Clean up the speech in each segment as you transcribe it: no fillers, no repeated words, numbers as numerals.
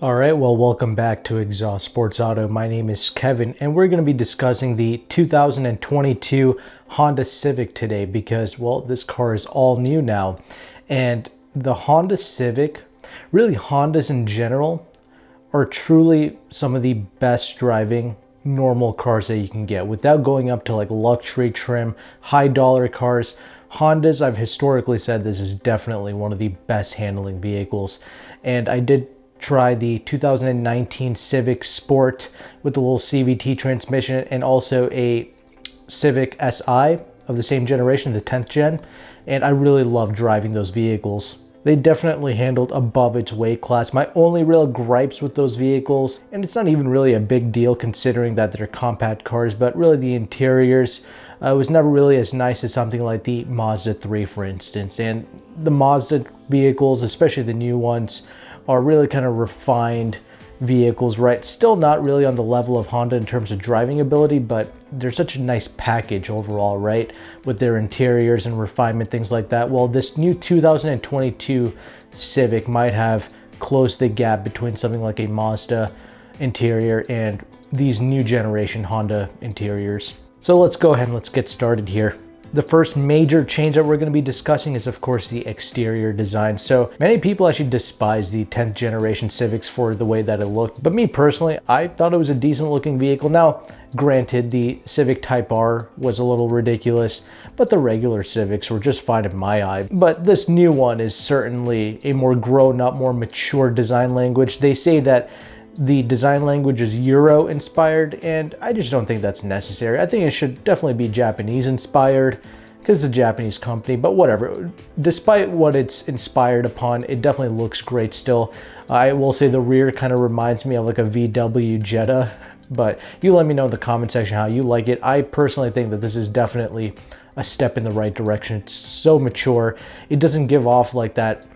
All right, well, welcome back to Exhaust Sports Auto. My name is Kevin, and we're going to be discussing the 2022 Honda Civic today because, well, this car is all new now. And the Honda Civic, really Hondas in general, are truly some of the best driving normal cars that you can get without going up to like luxury trim, high dollar cars. Hondas, I've historically said this is definitely one of the best handling vehicles. And I did try the 2019 Civic Sport with the little CVT transmission and also a Civic Si of the same generation, the 10th gen, and I really love driving those vehicles. They definitely handled above its weight class. My only real gripes with those vehicles, and it's not even really a big deal considering that they're compact cars, but really the interiors was never really as nice as something like the Mazda 3, for instance. And the Mazda vehicles, especially the new ones, are really kind of refined vehicles, right? Still not really on the level of Honda in terms of driving ability, but they're such a nice package overall, right? With their interiors and refinement, things like that. Well, this new 2022 Civic might have closed the gap between something like a Mazda interior and these new generation Honda interiors. So let's go ahead and let's get started here. The first major change that we're going to be discussing is, of course, the exterior design. So many people actually despise the 10th generation Civics for the way that it looked. But me personally, I thought it was a decent looking vehicle. Now, granted, the Civic Type R was a little ridiculous, but the regular Civics were just fine in my eye. But this new one is certainly a more grown up, more mature design language. They say that the design language is Euro inspired, and I just don't think that's necessary. I think it should definitely be Japanese inspired because it's a Japanese company, but whatever. Despite what it's inspired upon, it definitely looks great still. I will say the rear kind of reminds me of like a VW Jetta, but you let me know in the comment section how you like it. I personally think that this is definitely a step in the right direction. It's so mature. It doesn't give off like that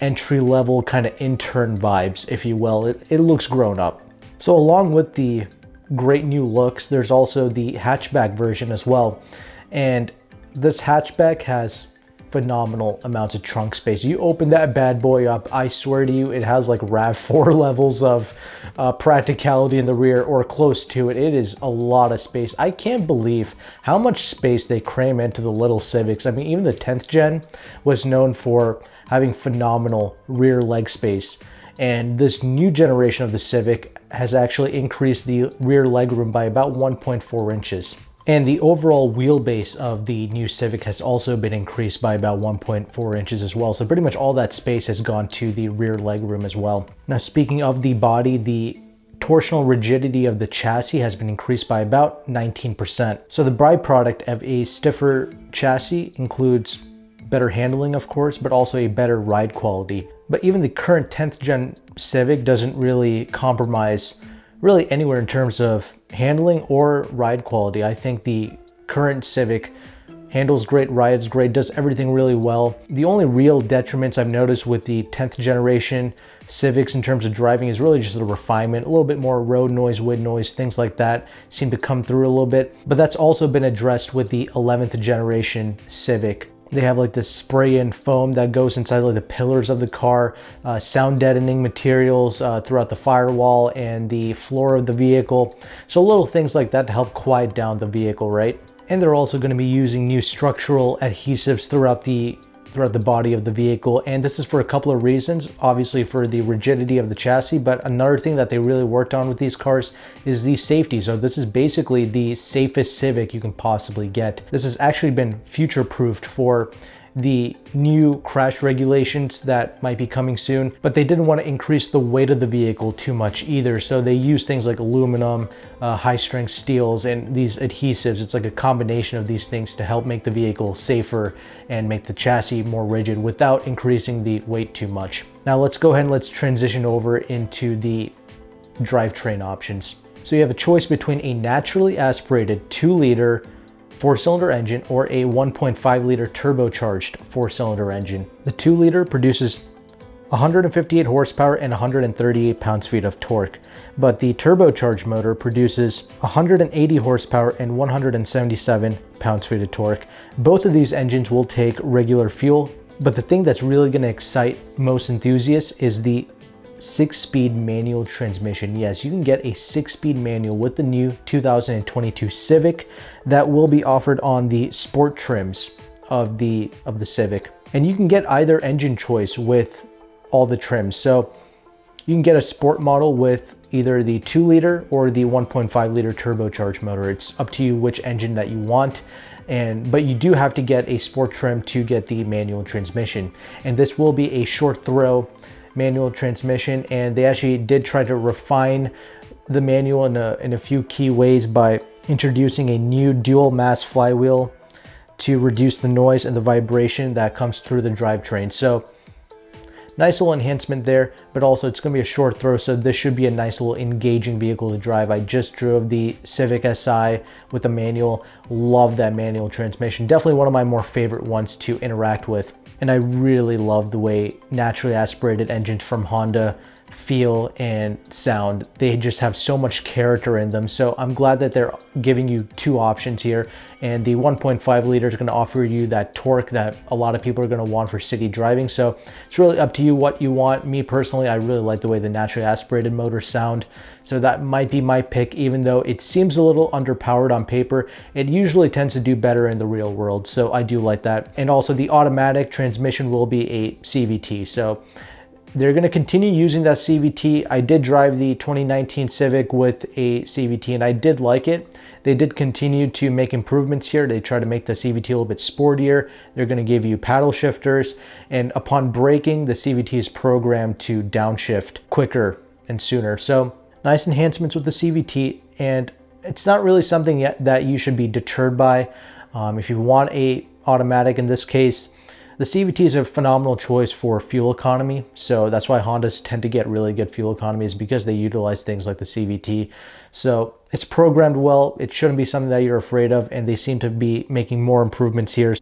entry-level kind of intern vibes, if you will. It looks grown up. So along with the great new looks, there's also the hatchback version as well. And this hatchback has phenomenal amounts of trunk space. You open that bad boy up, I swear to you, it has like RAV4 levels of practicality in the rear or close to it. It is a lot of space. I can't believe how much space they cram into the little Civics. I mean, even the 10th gen was known for having phenomenal rear leg space. And this new generation of the Civic has actually increased the rear legroom by about 1.4 inches. And the overall wheelbase of the new Civic has also been increased by about 1.4 inches as well. So pretty much all that space has gone to the rear legroom as well. Now, speaking of the body, the torsional rigidity of the chassis has been increased by about 19%. So the byproduct of a stiffer chassis includes better handling, of course, but also a better ride quality. But even the current 10th gen Civic doesn't really compromise really anywhere in terms of handling or ride quality. I think the current Civic handles great, rides great, does everything really well. The only real detriments I've noticed with the 10th generation Civics in terms of driving is really just the refinement, a little bit more road noise, wind noise, things like that seem to come through a little bit. But that's also been addressed with the 11th generation Civic. They have like this spray-in foam that goes inside like the pillars of the car, sound deadening materials throughout the firewall and the floor of the vehicle. So little things like that to help quiet down the vehicle, right? And they're also going to be using new structural adhesives throughout the body of the vehicle. And this is for a couple of reasons. Obviously for the rigidity of the chassis, but another thing that they really worked on with these cars is the safety. So this is basically the safest Civic you can possibly get. This has actually been future-proofed for the new crash regulations that might be coming soon, but they didn't want to increase the weight of the vehicle too much either. So they use things like aluminum, high-strength steels, and these adhesives. It's like a combination of these things to help make the vehicle safer and make the chassis more rigid without increasing the weight too much. Now let's go ahead and let's transition over into the drivetrain options. So you have a choice between a naturally aspirated 2-liter 4-cylinder engine or a 1.5 liter turbocharged 4-cylinder engine. The 2-liter produces 158 horsepower and 138 pounds-feet of torque, but the turbocharged motor produces 180 horsepower and 177 pounds-feet of torque. Both of these engines will take regular fuel, but the thing that's really going to excite most enthusiasts is the 6-speed manual transmission. Yes, you can get a 6-speed manual with the new 2022 Civic that will be offered on the sport trims of the Civic. And you can get either engine choice with all the trims. So you can get a sport model with either the 2-liter or the 1.5-liter turbocharged motor. It's up to you which engine that you want. But you do have to get a sport trim to get the manual transmission. And this will be a short throw manual transmission, and they actually did try to refine the manual in a few key ways by introducing a new dual mass flywheel to reduce the noise and the vibration that comes through the drivetrain. So nice little enhancement there, but also it's going to be a short throw, so this should be a nice little engaging vehicle to drive. I just drove the Civic Si with the manual. Love that manual transmission. Definitely one of my more favorite ones to interact with. And I really love the way naturally aspirated engines from Honda feel and sound. They just have so much character in them. So I'm glad that they're giving you two options here. And the 1.5 liter is going to offer you that torque that a lot of people are going to want for city driving. So it's really up to you what you want. Me personally, I really like the way the naturally aspirated motors sound. So that might be my pick, even though it seems a little underpowered on paper. It usually tends to do better in the real world. So I do like that. And also the automatic transmission will be a CVT. So they're going to continue using that CVT. I did drive the 2019 Civic with a CVT and I did like it. They did continue to make improvements here. They try to make the CVT a little bit sportier. They're going to give you paddle shifters, and upon braking, the CVT is programmed to downshift quicker and sooner. So nice enhancements with the CVT, and it's not really something yet that you should be deterred by. If you want a automatic, in this case, the CVT is a phenomenal choice for fuel economy. So that's why Hondas tend to get really good fuel economies, because they utilize things like the CVT. So it's programmed well. It shouldn't be something that you're afraid of, and they seem to be making more improvements here.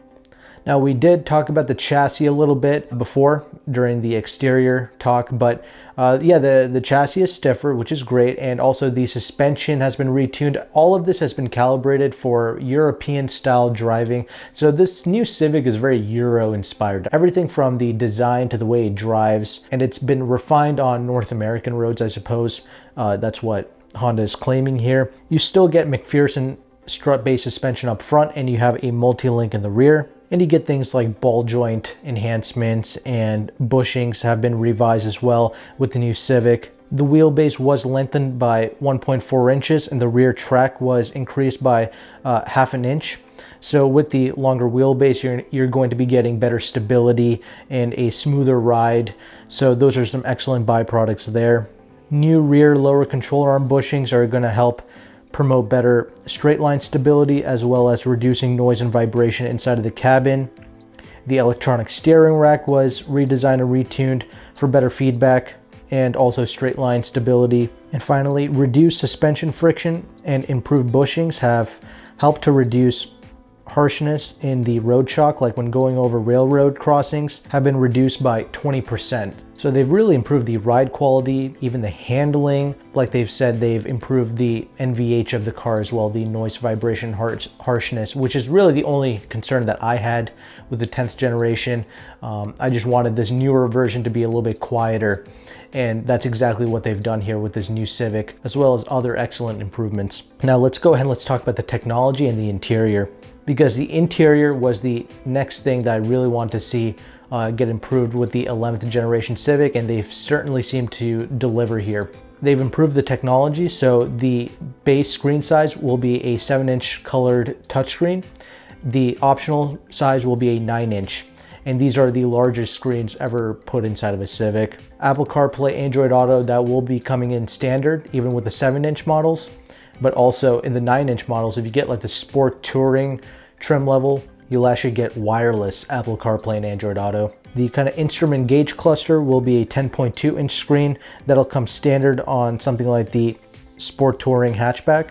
Now, we did talk about the chassis a little bit before during the exterior talk, but yeah, the chassis is stiffer, which is great. And also the suspension has been retuned. All of this has been calibrated for European style driving. So this new Civic is very Euro inspired. Everything from the design to the way it drives, and it's been refined on North American roads, I suppose. That's what Honda is claiming here. You still get McPherson strut-based suspension up front, and you have a multi-link in the rear. And you get things like ball joint enhancements, and bushings have been revised as well with the new Civic. The wheelbase was lengthened by 1.4 inches and the rear track was increased by half an inch. So with the longer wheelbase, you're going to be getting better stability and a smoother ride. So those are some excellent byproducts there. New rear lower control arm bushings are going to help promote better straight line stability, as well as reducing noise and vibration inside of the cabin. The electronic steering rack was redesigned and retuned for better feedback and also straight line stability. And finally, reduced suspension friction and improved bushings have helped to reduce harshness in the road shock, like when going over railroad crossings, have been reduced by 20%. So they've really improved the ride quality, even the handling. Like they've said, they've improved the NVH of the car as well, the noise, vibration, harshness, which is really the only concern that I had with the 10th generation. I just wanted this newer version to be a little bit quieter. And that's exactly what they've done here with this new Civic, as well as other excellent improvements. Now let's go ahead and let's talk about the technology and the interior, because the interior was the next thing that I really want to see get improved with the 11th generation Civic, and they've certainly seemed to deliver here. They've improved the technology, so the base screen size will be a 7-inch colored touchscreen. The optional size will be a 9-inch. And these are the largest screens ever put inside of a Civic. Apple CarPlay, Android Auto, that will be coming in standard, even with the 7-inch models. But also in the 9-inch models, if you get like the Sport Touring trim level, you'll actually get wireless Apple CarPlay and Android Auto. The kind of instrument gauge cluster will be a 10.2-inch screen that'll come standard on something like the Sport Touring hatchback.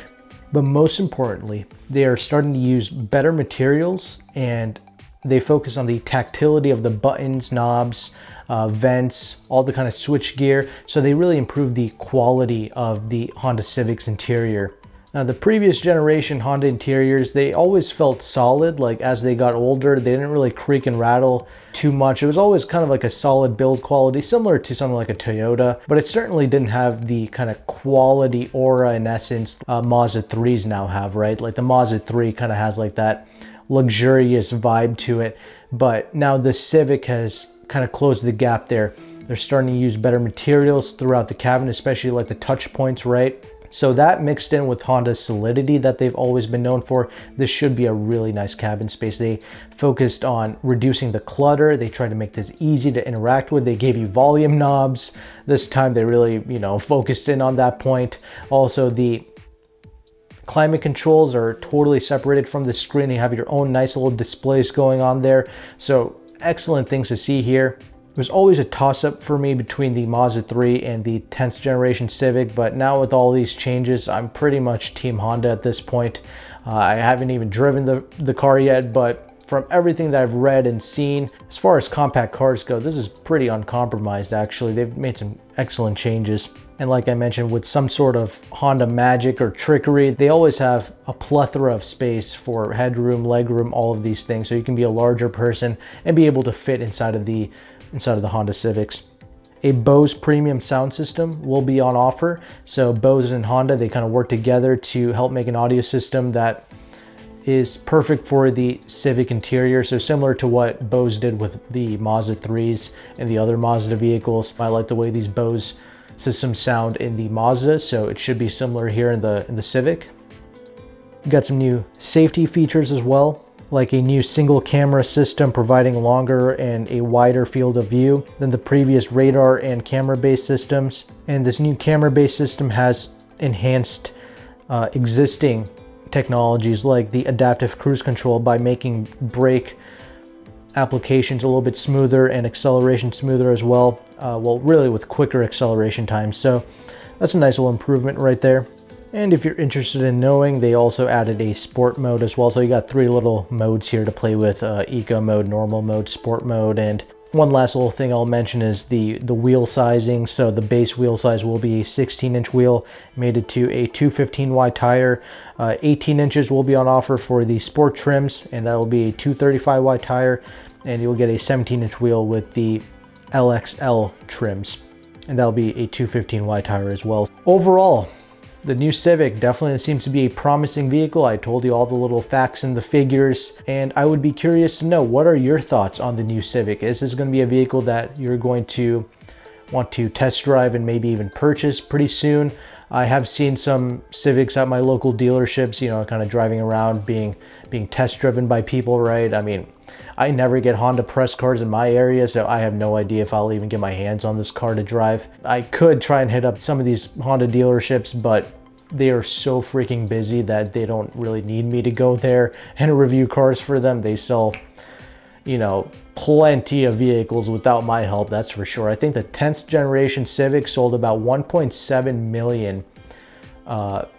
But most importantly, they are starting to use better materials, and they focus on the tactility of the buttons, knobs, vents, all the kind of switch gear. So they really improve the quality of the Honda Civic's interior. Now, the previous generation Honda interiors, they always felt solid. Like as they got older, they didn't really creak and rattle too much. It was always kind of like a solid build quality, similar to something like a Toyota, but it certainly didn't have the kind of quality aura in essence Mazda 3s now have, right? Like the Mazda 3 kind of has like that luxurious vibe to it, but now the Civic has kind of closed the gap there. They're starting to use better materials throughout the cabin, especially like the touch points, right? So that mixed in with Honda's solidity that they've always been known for, this should be a really nice cabin space. They focused on reducing the clutter. They tried to make this easy to interact with. They gave you volume knobs. This time they really, focused in on that point. Also, the climate controls are totally separated from the screen. You have your own nice little displays going on there. So excellent things to see here. It was always a toss-up for me between the Mazda 3 and the 10th generation Civic, but now with all these changes, I'm pretty much Team Honda at this point. I haven't even driven the car yet, but from everything that I've read and seen, as far as compact cars go, this is pretty uncompromised actually. They've made some excellent changes. And like I mentioned, with some sort of Honda magic or trickery, they always have a plethora of space for headroom, legroom, all of these things. So you can be a larger person and be able to fit inside of the Honda Civics. A Bose premium sound system will be on offer. So Bose and Honda, they kind of work together to help make an audio system that is perfect for the Civic interior. So similar to what Bose did with the Mazda 3s and the other Mazda vehicles. I like the way these Bose systems sound in the Mazda, so it should be similar here in the Civic. You got some new safety features as well, like a new single camera system providing longer and a wider field of view than the previous radar and camera-based systems. And this new camera-based system has enhanced existing technologies like the adaptive cruise control by making brake applications a little bit smoother and acceleration smoother as well. Well, really with quicker acceleration times. So that's a nice little improvement right there. And if you're interested in knowing, they also added a sport mode as well. So you got 3 little modes here to play with, eco mode, normal mode, sport mode. And one last little thing I'll mention is the wheel sizing. So the base wheel size will be a 16-inch wheel mated to a 215 wide tire. 18 inches will be on offer for the sport trims, and that will be a 235 wide tire. And you'll get a 17-inch wheel with the LXL trims, and that'll be a 215 wide tire as well. Overall, the new Civic definitely seems to be a promising vehicle. I told you all the little facts and the figures, and I would be curious to know, what are your thoughts on the new Civic? Is this going to be a vehicle that you're going to want to test drive and maybe even purchase pretty soon? I have seen some Civics at my local dealerships, kind of driving around, being test driven by people, right? I mean, I never get Honda press cars in my area, so I have no idea if I'll even get my hands on this car to drive. I could try and hit up some of these Honda dealerships, but they are so freaking busy that they don't really need me to go there and review cars for them. They sell, plenty of vehicles without my help, that's for sure. I think the 10th generation Civic sold about 1.7 million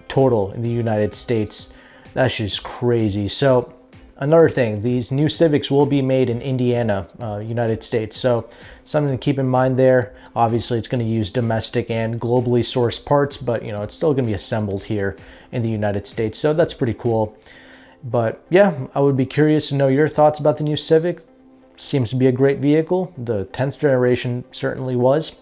total in the United States. That's just crazy. So another thing, these new Civics will be made in Indiana, United States. So something to keep in mind there. Obviously, it's going to use domestic and globally sourced parts, but it's still going to be assembled here in the United States. So that's pretty cool. But yeah, I would be curious to know your thoughts about the new Civic. Seems to be a great vehicle. The 10th generation certainly was.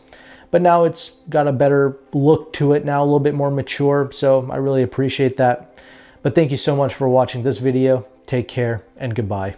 But now it's got a better look to it now, a little bit more mature. So I really appreciate that. But thank you so much for watching this video. Take care and goodbye.